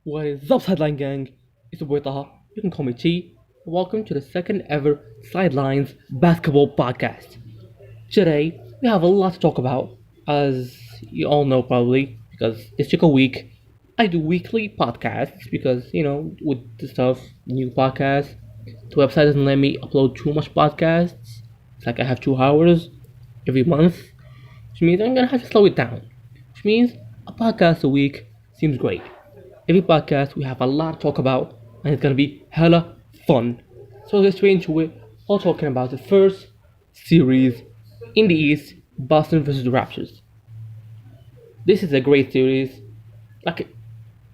What is up, Sideline Gang? It's your boy Taha. You can call me T. Welcome to the second ever Sidelines basketball podcast. Today, we have a lot to talk about, as you all know probably, because it's Chico Week. I do weekly podcasts because, with the stuff, new podcasts, the website doesn't let me upload too much podcasts. It's like I have 2 hours every month, which means I'm gonna have to slow it down. Which means a podcast a week seems great. Every podcast we have a lot to talk about, and it's gonna be hella fun. So let's get straight into it. All talking about the first series in the East, Boston versus the Raptors. This is a great series. Like,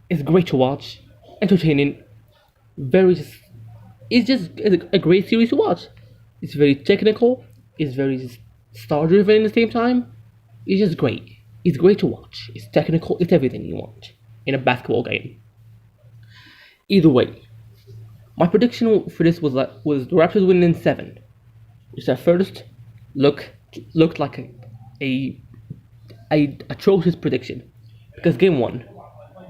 it's great to watch, entertaining, very just. It's just a great series to watch. It's very technical. It's very just star driven at the same time. It's just great. It's great to watch. It's technical. It's everything you want in a basketball game. Either way, my prediction for this was the Raptors winning in seven, which at first looked like a atrocious prediction, because game one,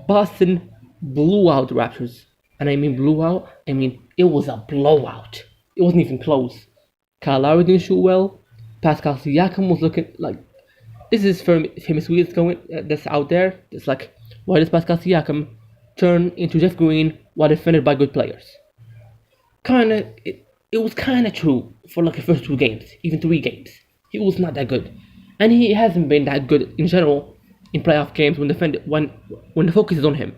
Boston blew out the Raptors, and I mean blew out. I mean it was a blowout. It wasn't even close. Kyle Lowry didn't shoot well. Pascal Siakam was looking like this is famous tweet that's out there. It's like, why does Pascal Siakam turn into Jeff Green while defended by good players? It was kinda true for like the first 2 games, even 3 games. He was not that good, and he hasn't been that good in general in playoff games when the focus is on him.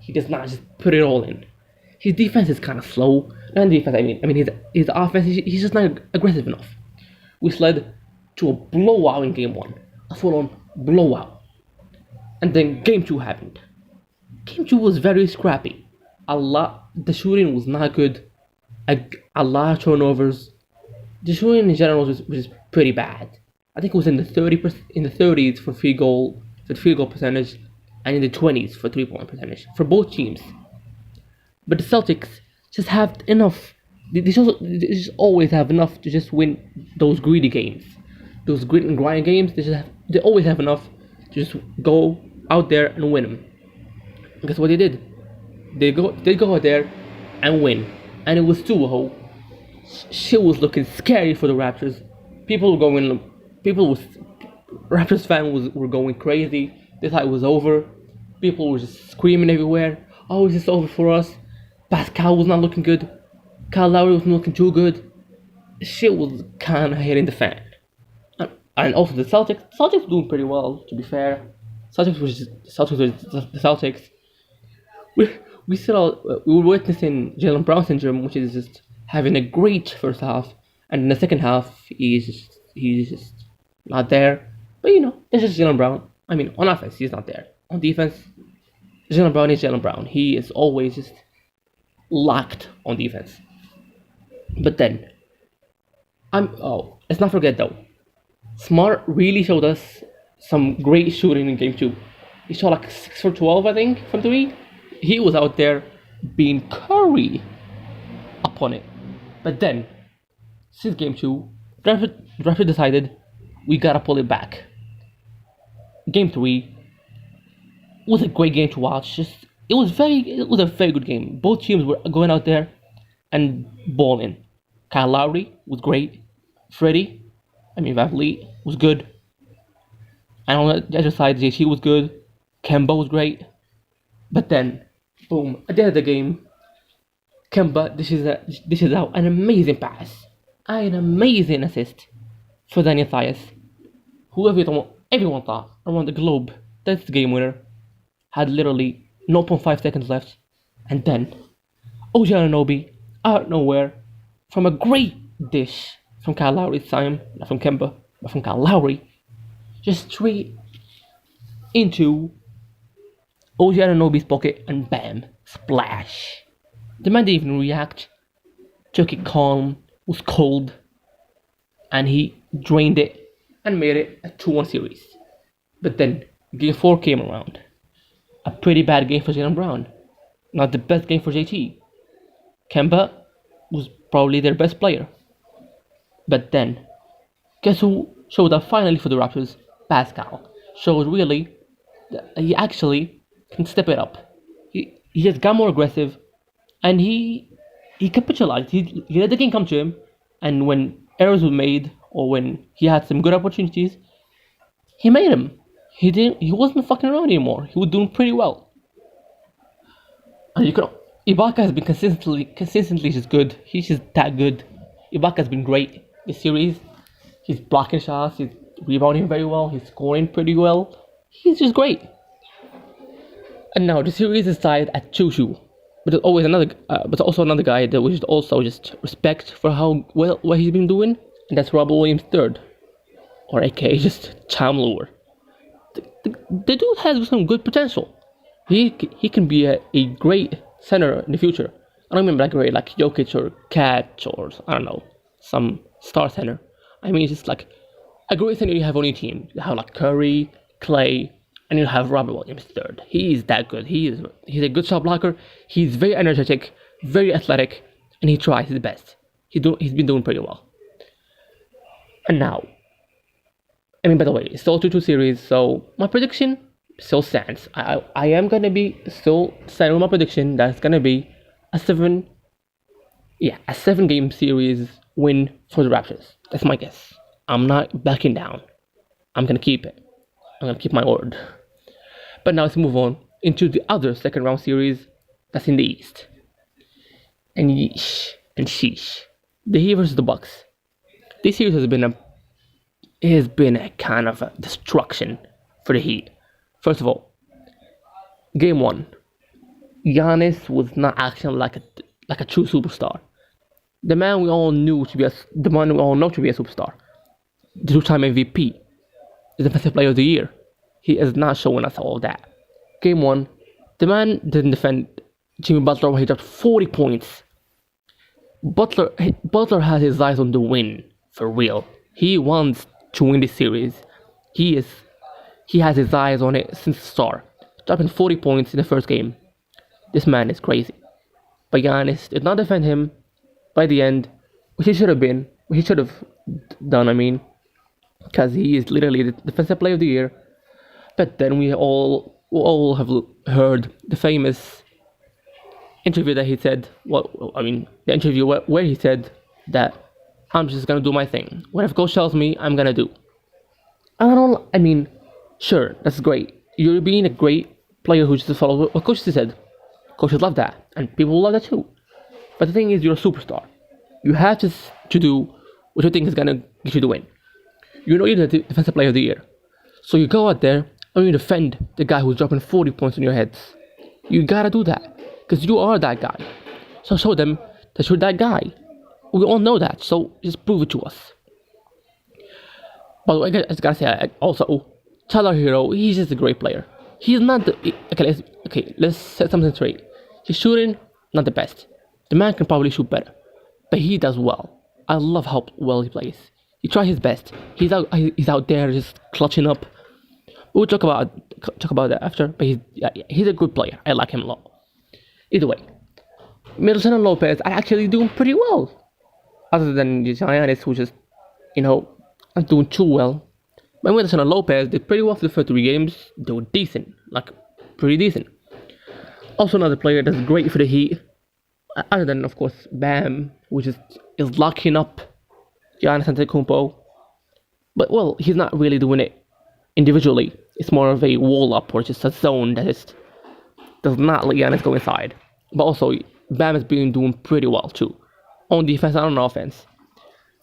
He does not just put it all in. His defense is kind of slow. Not defense, I mean his offense. He's just not aggressive enough, which led to a blowout in game one, a full-on blowout. And then game two happened. Game two was very scrappy. The shooting was not good. A lot of turnovers. The shooting in general was pretty bad. I think it was in the 30s for field goal percentage, and in the 20s for 3-point percentage for both teams. But the Celtics just have enough. They just always have enough to just win those greedy games, those grit and grind games. They always have enough to just go out there and win them. And guess what they did? They go out there and win, and it was 2-0. Shit was looking scary for the Raptors. Raptors fans were going crazy. They thought it was over. People were just screaming everywhere. Oh, is this over for us? Pascal was not looking good. Kyle Lowry was not looking too good. Shit was kind of hitting the fan. And also the Celtics were doing pretty well, to be fair. Celtics were the Celtics. We were witnessing Jaylen Brown syndrome, which is just having a great first half, and in the second half he's just not there. But it's just Jaylen Brown. I mean, on offense he's not there. On defense, Jaylen Brown is Jaylen Brown. He is always just locked on defense. But then, let's not forget though, Smart really showed us some great shooting in game two. He shot like 6 for 12, I think, from 3. He was out there being Curry upon it. But then, since game 2, Raptors decided we gotta pull it back. Game 3 was a great game to watch. It was a very good game. Both teams were going out there and balling. Kyle Lowry was great. VanVleet was good. And on the other side, JT was good. Kemba was great. But then, boom, at the end of the game, Kemba dishes out an amazing pass, an amazing assist for Daniel Thias, who everyone thought around the globe that's the game winner. Had literally 0.5 seconds left, and then OG Anunoby out of nowhere from a great dish from Kyle Lowry's time, not from Kemba, but from Kyle Lowry, just straight into OG Anunoby's pocket, and bam, splash. The man didn't even react, took it calm, was cold, and he drained it and made it a 2-1 series. But then game 4 came around. A pretty bad game for Jaylen Brown. Not the best game for JT. Kemba was probably their best player. But then, guess who showed up finally for the Raptors? Pascal. Showed really that he actually can step it up. he just got more aggressive, and he capitalized. He let the game come to him, and when errors were made or when he had some good opportunities, he made them. He didn't. He wasn't fucking around anymore. He was doing pretty well. And you can. Ibaka has been consistently just good. He's just that good. Ibaka has been great this series. He's blocking shots. He's rebounding very well. He's scoring pretty well. He's just great. And now the series is tied at 2-2. But there's always but also another guy that we should also just respect for how well what he's been doing, and that's Robert Williams III, or AKA just Cham Lure. The dude has some good potential. He can be a great center in the future. I don't mean like great like Jokic or Cat or I don't know some star center. I mean just like a great center you have on your team. You have like Curry, Clay, and you have Robert Williams III. He's that good. He's a good shot blocker. He's very energetic, very athletic, and he tries his best. He's been doing pretty well. And now, I mean, by the way, it's still a 2-2 series, so my prediction still stands. I am gonna be still standing with my prediction that it's gonna be a 7-game series win for the Raptors. That's my guess. I'm not backing down. I'm gonna keep it. I'm gonna keep my word. But now let's move on into the other second round series that's in the East. And sheesh. The Heat versus the Bucks. This series has been a kind of a destruction for the Heat. First of all, game 1, Giannis was not acting like a true superstar. The man we all know to be a superstar. The 2-time MVP, the defensive player of the year. He is not showing us all that. Game 1, the man didn't defend Jimmy Butler when he dropped 40 points. Butler has his eyes on the win, for real. He wants to win this series. He has his eyes on it since the start. Dropping 40 points in the first game. This man is crazy. But Giannis did not defend him by the end, which he should have done, I mean. Because he is literally the defensive player of the year. But then we all have heard the famous interview that he said. The interview where he said that I'm just gonna do my thing. Whatever coach tells me, I'm gonna do. Sure, that's great. You're being a great player who just follows what coaches said. Coaches love that, and people love that too. But the thing is, you're a superstar. You have to do what you think is gonna get you the win. You know you're the defensive player of the year. So you go out there and you defend the guy who's dropping 40 points on your heads. You gotta do that. Because you are that guy. So show them that you're that guy. We all know that. So just prove it to us. By the way, I just gotta say also, Tyler Hero, he's just a great player. He's not the... let's set something straight. His shooting, not the best. The man can probably shoot better. But he does well. I love how well he plays. He tries his best. He's out there just clutching up. We'll talk about that after. But he's a good player. I like him a lot. Either way, Middleton and Lopez are actually doing pretty well. Other than Giannis, who just, not doing too well. But Middleton and Lopez did pretty well for the first 3 games. They were decent, pretty decent. Also another player that's great for the Heat. Other than, of course, Bam, which is locking up Giannis Antetokounmpo. But, well, he's not really doing it individually. It's more of a wall-up or just a zone that does not let Giannis go inside. But also, Bam has been doing pretty well, too. On defense and on offense.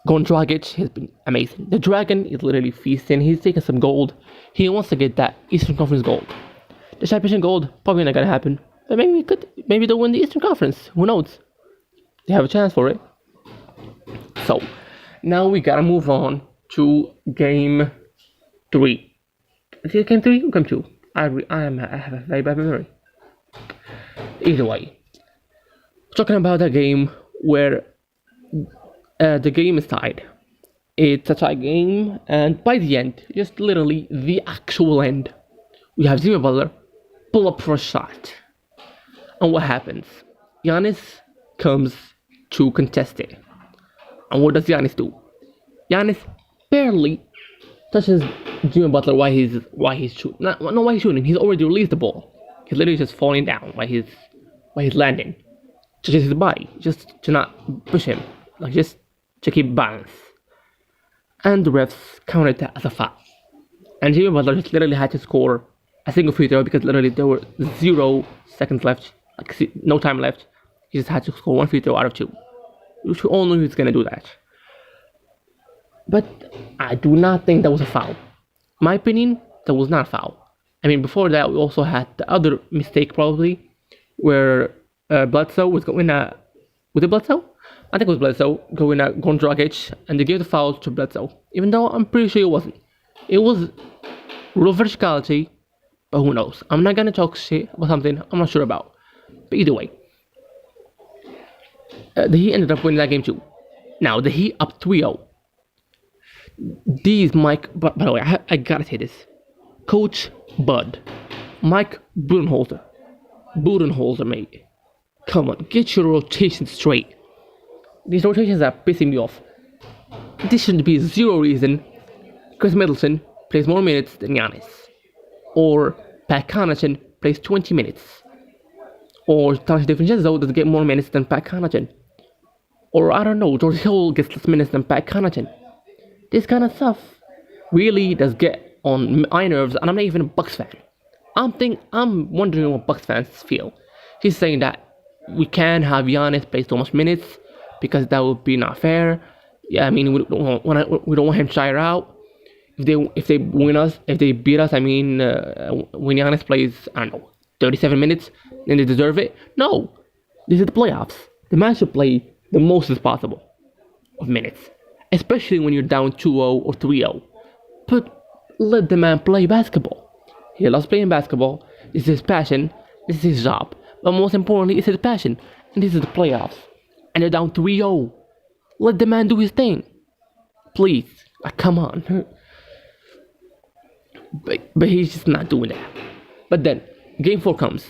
Goran Dragic has been amazing. The Dragon is literally feasting. He's taking some gold. He wants to get that Eastern Conference gold. The championship gold, probably not going to happen. But maybe they'll win the Eastern Conference. Who knows? They have a chance for it. So, now we gotta move on to Game 3. Is it Game 3 or Game 2? I have a very bad memory. Either way. Talking about that game where the game is tied. It's a tie game, and by the end, just literally the actual end, we have Jimmy Butler pull up for a shot. And what happens? Giannis comes to contest it. And what does Giannis do? Giannis barely touches Jimmy Butler while he's shooting. Not while he's shooting. He's already released the ball. He's literally just falling down while he's while he's landing. Just his body, just to not push him, like just to keep balance. And the refs counted that as a foul. And Jimmy Butler just literally had to score a single free throw because literally there were 0 seconds left, like no time left. He just had to score one free throw out of two. We all knew he was gonna do that. But I do not think that was a foul. My opinion, that was not a foul. I mean, before that, we also had the other mistake probably, where Bledsoe was going was it Bledsoe? I think it was Bledsoe going Dragic, and they gave the foul to Bledsoe, even though I'm pretty sure it wasn't. It was real verticality, but who knows? I'm not gonna talk shit about something I'm not sure about. But either way, the Heat ended up winning that game too. Now the Heat up 3-0. These Mike, by the way, I gotta say this. Coach Bud, Mike Budenholzer, mate. Come on, get your rotation straight. These rotations are pissing me off. This shouldn't be zero reason Chris Middleton plays more minutes than Giannis. Or Pat Connaughton plays 20 minutes. Or Tony DiVincenzo does get more minutes than Pat Connaughton. Or I don't know, George Hill gets less minutes than Pat Connaughton. This kind of stuff really does get on my nerves, and I'm not even a Bucks fan. I'm wondering what Bucks fans feel. He's saying that we can't have Giannis play so much minutes because that would be not fair. Yeah, I mean we don't want him to tire out. If they beat us, I mean when Giannis plays, I don't know, 37 minutes, then they deserve it. No, this is the playoffs. The man should play the most as possible of minutes, especially when you're down 2-0 or 3-0. But let the man play basketball. He loves playing basketball. This is his passion. This is his job. But most importantly, it's his passion. And this is the playoffs. And they're down 3-0. Let the man do his thing. Please. Come on. But he's just not doing that. But then, game 4 comes.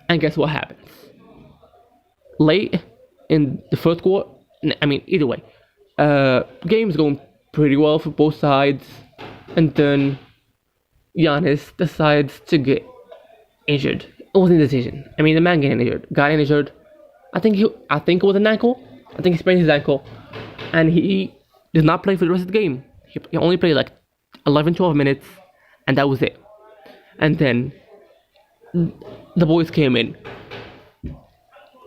And guess what happens? Late in the first quarter, I mean, either way, game's going pretty well for both sides, and then Giannis decides to get injured. It wasn't a decision. I mean, the man got injured. I think it was an ankle. I think he sprained his ankle, and he did not play for the rest of the game. He only played like 11-12 minutes, and that was it. And then the boys came in.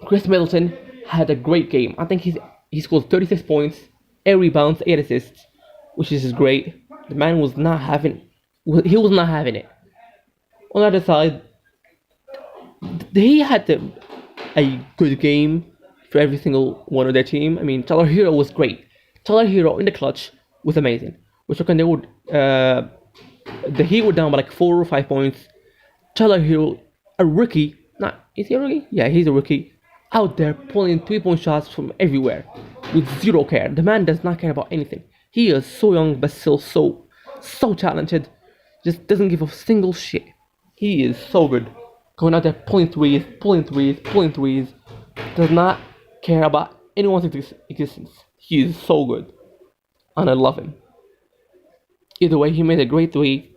Chris Middleton had a great game. I think he scored 36 points, 8 rebounds, 8 assists, which is great. The man was not having it. On the other side, he had a good game for every single one of their team. I mean, Tyler Hero was great. Tyler Hero in the clutch was amazing. Which when they would, the Heat were down by like 4 or 5 points. Tyler Hero, a rookie, is he a rookie? Yeah, he's a rookie. Out there pulling 3-point shots from everywhere with zero care. The man does not care about anything. He is so young but still so talented. Just doesn't give a single shit. He is so good. Going out there pulling threes. Does not care about anyone's existence. He is so good. And I love him. Either way, he made a great three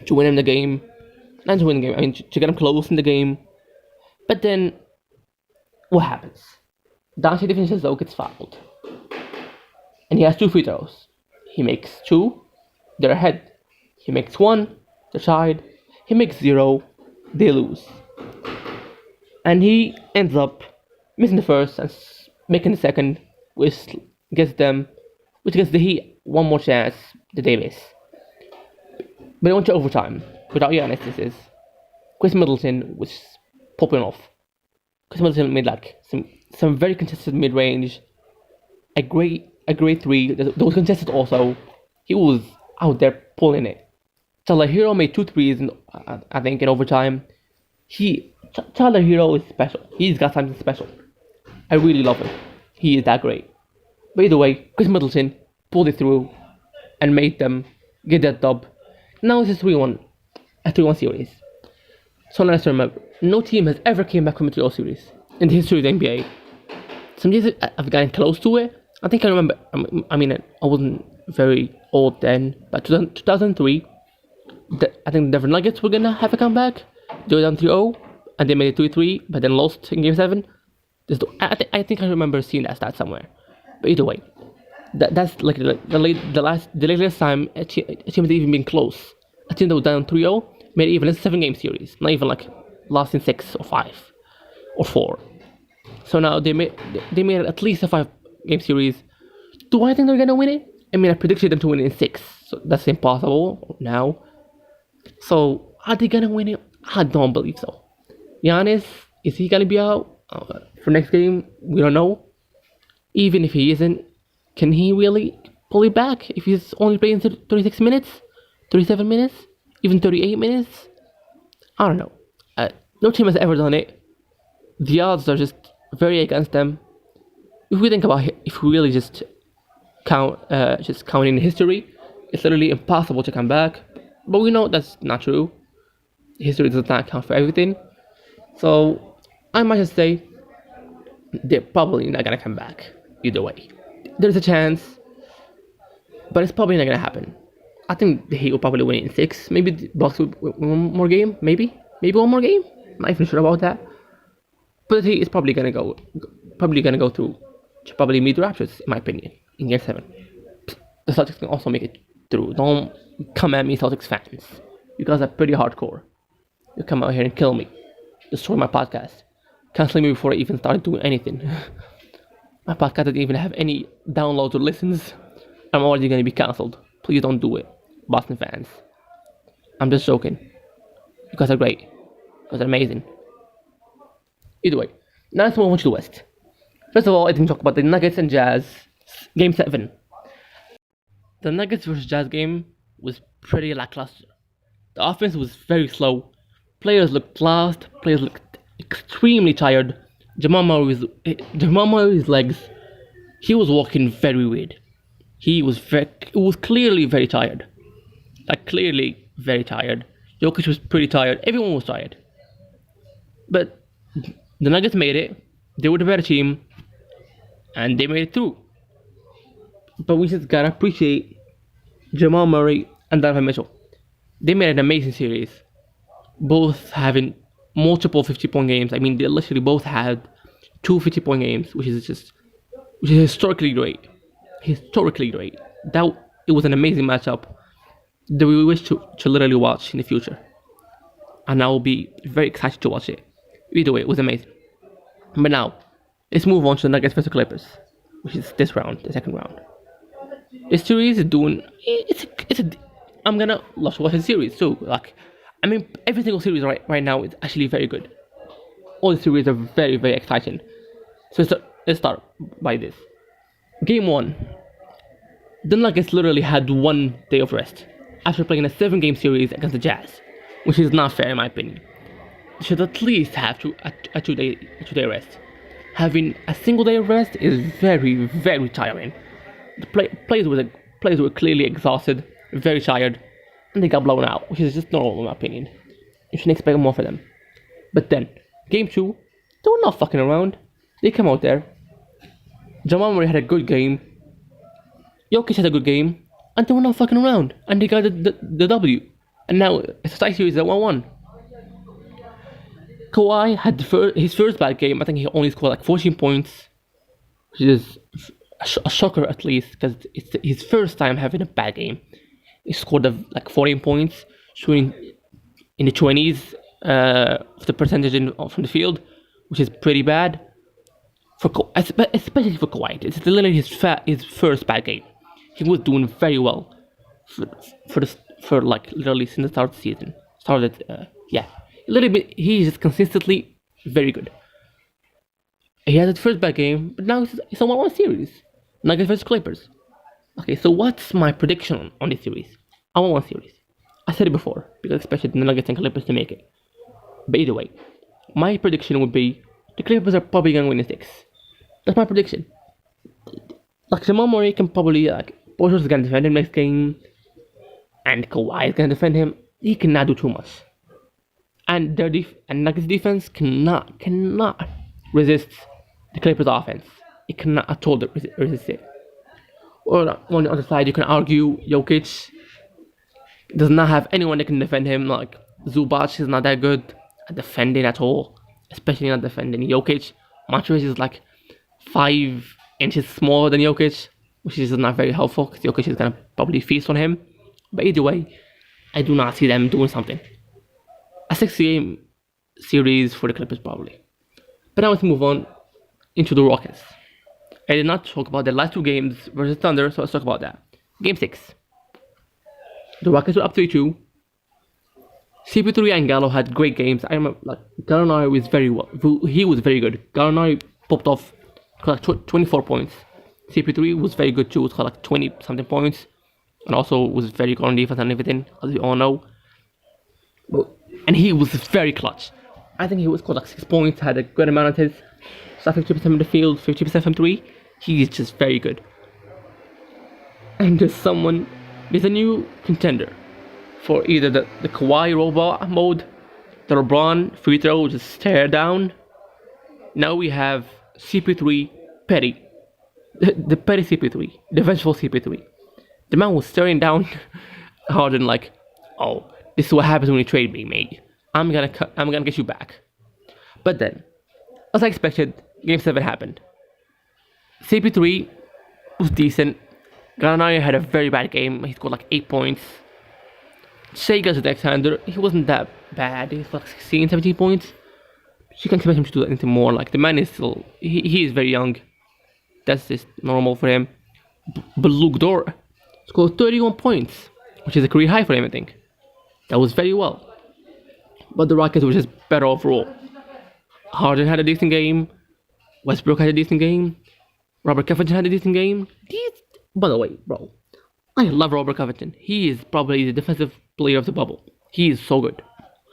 to win him the game. Not to win the game, I mean to get him close in the game. But then, what happens? Dante DiVincenzo gets fouled. And he has 2 free throws. He makes 2, they're ahead. He makes 1, they're tied. He makes 0, they lose. And he ends up missing the first and making the second, which gets the Heat one more chance that they miss. But they went to overtime. Without Giannis, this is. Chris Middleton was popping off. Chris Middleton made like some very contested mid-range. A great three. That was contested also. He was out there pulling it. Tyler Hero made 2 threes I think in overtime. Tyler Hero is special. He's got something special. I really love him. He is that great. But either way, Chris Middleton pulled it through and made them get that dub. Now it's a 3-1 series. So let's remember, no team has ever came back from a 3-0 series in the history of the NBA. Some years I've gotten close to it. I think I remember, I mean, I wasn't very old then, but 2003, I think the Denver Nuggets were gonna have a comeback. They were down 3-0, and they made it 3-3, but then lost in Game 7. I think I remember seeing that stat somewhere. But either way, that's like the latest time a team has even been close. A team that was down 3-0 made it even a 7-game series, not even like lost in 6 or 5 or 4. So now they made at least a 5-game series. Do I think they're gonna win it? I mean, I predicted them to win it in 6, so that's impossible now. So are they gonna win it? I don't believe so. Giannis, is he gonna be out for next game? We don't know. Even if he isn't, can he really pull it back if he's only playing 36 minutes, 37 minutes, even 38 minutes? I don't know. No team has ever done it. The odds are just very against them. If we think about it, if we really just counting history, it's literally impossible to come back. But we know that's not true. History does not count for everything. So I might just say they're probably not gonna come back either way. There's a chance, but it's probably not gonna happen. I think the Heat will probably win it in 6. Maybe the Bucks will win one more game. Maybe one more game. Not even sure about that. But the Heat is probably gonna go through. To probably meet the Raptors, in my opinion, in Game 7. The Celtics can also make it through. Don't come at me, Celtics fans. You guys are pretty hardcore. You come out here and kill me, destroy my podcast, cancel me before I even started doing anything. My podcast doesn't even have any downloads or listens. I'm already gonna be cancelled. Please don't do it, Boston fans. I'm just joking. You guys are great. You guys are amazing. Either way, now let's move on to the West. First of all, I didn't talk about the Nuggets and Jazz Game 7. The Nuggets vs Jazz game was pretty lackluster. The offense was very slow. Players looked lost. Players looked extremely tired. Jamal Murray's legs, he was walking very weird. He was clearly very tired. Like, clearly very tired. Jokic was pretty tired. Everyone was tired. But the Nuggets made it. They were the better team. And they made it through. But we just gotta appreciate Jamal Murray and Donovan Mitchell. They made an amazing series. Both having multiple 50-point games. I mean, they literally both had 2 50-point games, which is historically great. Historically great. It was an amazing matchup that we wish to literally watch in the future. And I will be very excited to watch it. Either way, it was amazing. But now, let's move on to the Nuggets vs Clippers, which is this round, the second round. This series is doing. I'm gonna love to watch the series too. Like, I mean, every single series right now is actually very good. All the series are very, very exciting. So let's start by this. Game 1. The Nuggets literally had 1 day of rest after playing a 7-game series against the Jazz, which is not fair in my opinion. They should at least have a two day rest. Having a single day of rest is very, very tiring. The players were clearly exhausted, very tired, and they got blown out, which is just normal in my opinion. You shouldn't expect more for them. But then, Game 2, they were not fucking around. They come out there. Jamal Murray had a good game. Jokic had a good game, and they were not fucking around, and they got the W. And now it's a tie series at 1-1. Kawhi had his first bad game. I think he only scored like 14 points, which is a shocker at least, because it's his first time having a bad game. He scored like 14 points, shooting in the 20s of the percentage from the field, which is pretty bad. Especially for Kawhi, it's literally his first bad game. He was doing very well for like literally since the start of the season. He's just consistently very good. He had his first bad game, but now it's a 1-1 series. Nuggets vs Clippers. Okay, so what's my prediction on this series? A 1-1 series. I said it before, because I expected the Nuggets and Clippers to make it. But either way, my prediction would be the Clippers are probably going to win in 6. That's my prediction. Like, Jamal Murray can probably, Porter's is going to defend him next game, and Kawhi is going to defend him. He cannot do too much. And Nuggets defense cannot resist the Clippers offense. It cannot at all resist it. Or on the other side, you can argue Jokic does not have anyone that can defend him. Like, Zubac is not that good. defending at all, especially not defending Jokic. Montrezl is like 5 inches smaller than Jokic, which is not very helpful because Jokic is gonna probably feast on him. But either way, I do not see them doing something. A 6 game series for the Clippers probably. But now let's move on into the Rockets. I did not talk about the last 2 games versus Thunder, so let's talk about that. Game 6. The Rockets were up 3-2. CP3 and Gallo had great games. I remember like Gallinari was very well. He was very good. Gallinari popped off like 24 points. CP3 was very good too. It got like 20 something points, and also was very good on defense and everything, as we all know. And he was very clutch. I think he was scored like 6 points. Had a good amount of his. Shot 50% in the field, 50% from 3. He is just very good. And there's a new contender for either the Kawhi robot mode, the LeBron free throw, just stare down. Now we have CP3 Petty. The Petty CP3. The vengeful CP3. The man was staring down Harden like, oh, this is what happens when you trade me, mate. I'm gonna get you back. But then, as I expected, Game 7 happened. CP3 was decent. Gallinari had a very bad game. He scored like 8 points. Shai Alexander, he wasn't that bad. He scored like 16, 17 points. You can't expect him to do anything more. Like, the man is still, he is very young. That's just normal for him. But Luke Dort scored 31 points, which is a career high for him, I think. That was very well. But the Rockets were just better overall. Harden had a decent game. Westbrook had a decent game. Robert Covington had a decent game. By the way, bro, I love Robert Covington. He is probably the defensive player of the bubble. He is so good.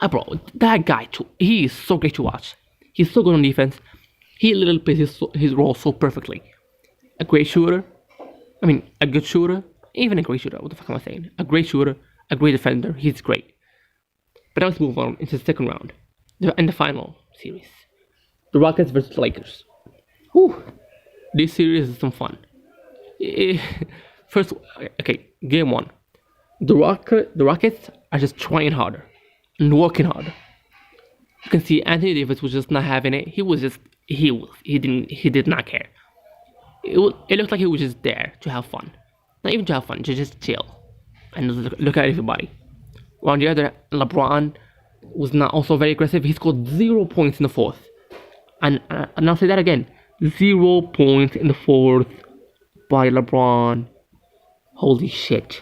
Bro, that guy too. He is so great to watch. He's so good on defense. He literally plays his role so perfectly. A great shooter. I mean, a good shooter. Even a great shooter. What the fuck am I saying? A great shooter. A great defender. He's great. But now let's move on into the second round. And the final series. The Rockets versus the Lakers. Whew. This series is some fun. First, okay, game 1. The Rockets are just trying harder and working harder. You can see Anthony Davis was just not having it. He did not care. It looked like he was just there to have fun. Not even to have fun, to just chill and look at everybody. On the other, LeBron was not also very aggressive. He scored 0 points in the fourth. And I'll say that again. 0 points in the fourth by LeBron. Holy shit.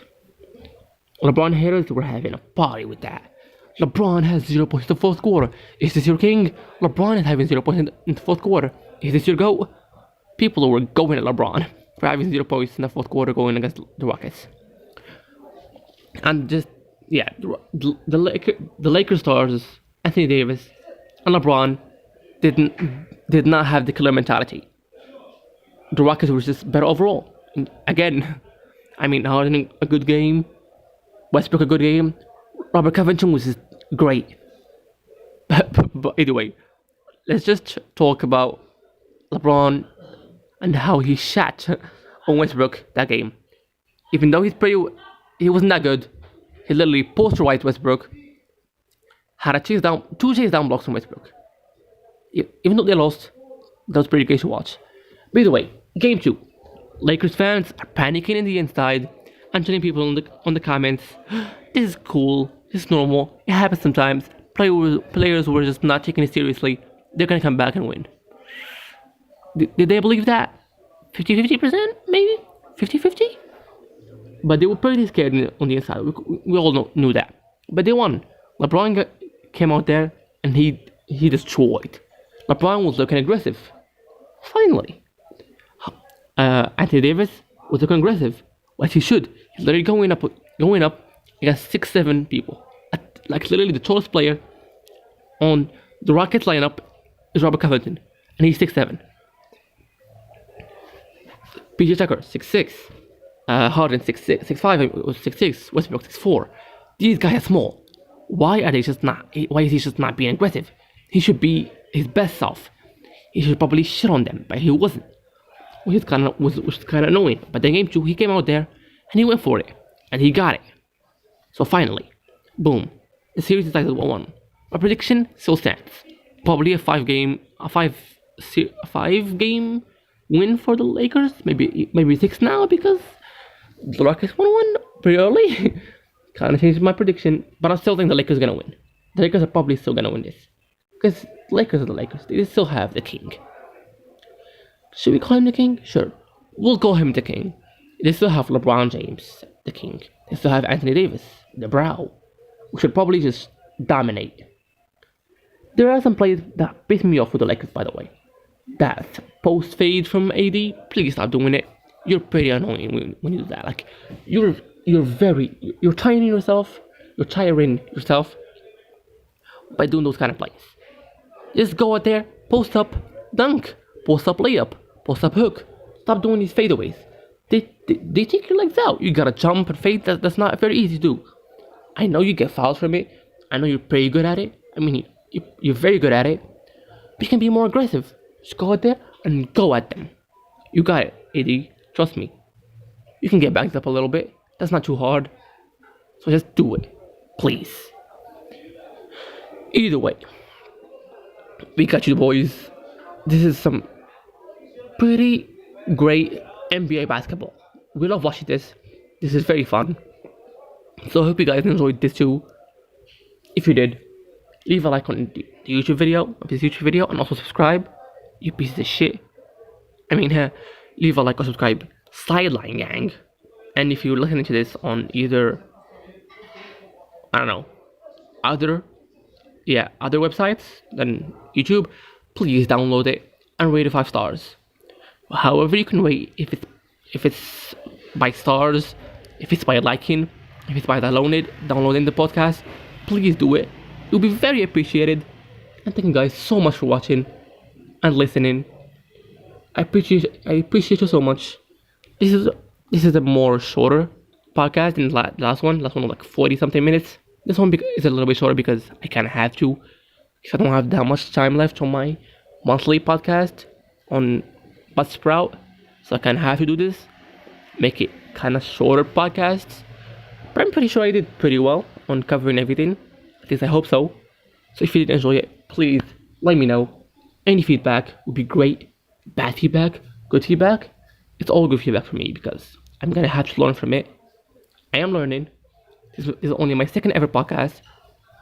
LeBron haters were having a party with that. LeBron has 0 points in the fourth quarter. Is this your king? LeBron is having 0 points in the fourth quarter. Is this your GOAT? People were going at LeBron for having 0 points in the fourth quarter going against the Rockets. And just, yeah, the Lakers stars, Anthony Davis and LeBron, did not have the killer mentality. The Rockets were just better overall. And again, I mean, Harden a good game, Westbrook a good game, Robert Covington was just great. But anyway, let's just talk about LeBron and how he shat on Westbrook that game. Even though he wasn't that good, he literally posterized Westbrook, had two chase down blocks from Westbrook. Even though they lost, that was pretty great to watch. By the way, game 2. Lakers fans are panicking in the inside and telling people on the comments, this is cool, this is normal, it happens sometimes. Players were just not taking it seriously. They're gonna come back and win. Did they believe that? 50-50%? Maybe? 50-50? But they were pretty scared on the inside. We all knew that. But they won. LeBron came out there and he destroyed. LeBron was looking aggressive. Finally. Anthony Davis was looking aggressive. Like he should. He's literally going up against 6'7" people. Like literally the tallest player on the Rockets lineup is Robert Covington. And he's 6'7". PJ Tucker, 6'6". Harden, 6'6", 6'5", 6'6", Westbrook, 6'4". These guys are small. Why is he just not being aggressive? He should be his best self. He should probably shit on them, but he wasn't. Which is kind of annoying. But then game 2, he came out there and he went for it. And he got it. So finally, boom. The series is decided 1-1. My prediction still stands. Probably a five game win for the Lakers. Maybe six now because the Rockets won pretty early. Kind of changed my prediction, but I still think the Lakers are gonna win. The Lakers are probably still gonna win this because Lakers are the Lakers. They still have the king. Should we call him the king? Sure, we'll call him the king. They still have LeBron James, the king. They still have Anthony Davis, the brow. We should probably just dominate. There are some plays that piss me off with the Lakers, by the way. That post fade from AD, please stop doing it. You're pretty annoying when you do that. Like you're tiring yourself. You're tiring yourself by doing those kind of plays. Just go out there, post up, dunk, post up layup, post up hook. Stop doing these fadeaways. They take your legs out. You gotta jump and fade. That's not very easy to do. I know you get fouls from it. I know you're pretty good at it. I mean, you're very good at it. But you can be more aggressive. Just go out there and go at them. You got it, AD. Trust me. You can get backed up a little bit. That's not too hard. So just do it. Please. Either way. We got you boys. This is some pretty great NBA basketball. We love watching this. This is very fun. So I hope you guys enjoyed this too. If you did, leave a like on the YouTube video of this YouTube video and also subscribe. You pieces of shit. I mean, leave a like or subscribe. Sideline gang. And if you're listening to this on either, I don't know, other websites than YouTube, please download it and rate it 5 stars. However you can rate, if it's by stars, if it's by liking, if it's by downloading the podcast, please do it. It will be very appreciated. And thank you guys so much for watching and listening. I appreciate you so much. This is a more shorter podcast than the last one. Last one was like 40 something minutes. This one is a little bit shorter because I kind of have to. Because I don't have that much time left on my monthly podcast on Buzzsprout. So I kind of have to do this. Make it kind of shorter podcasts. But I'm pretty sure I did pretty well on covering everything. At least I hope so. So if you did enjoy it, please let me know. Any feedback would be great. Bad feedback, good feedback. It's all good feedback for me because I'm gonna have to learn from it. I am learning. This is only my second ever podcast.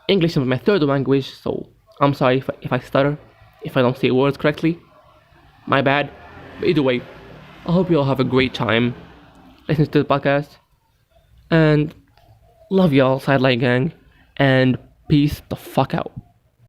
English is my third language, so I'm sorry if I stutter, if I don't say words correctly. My bad. But either way, I hope you all have a great time listening to the podcast. And love y'all, Sideline Gang. And peace the fuck out.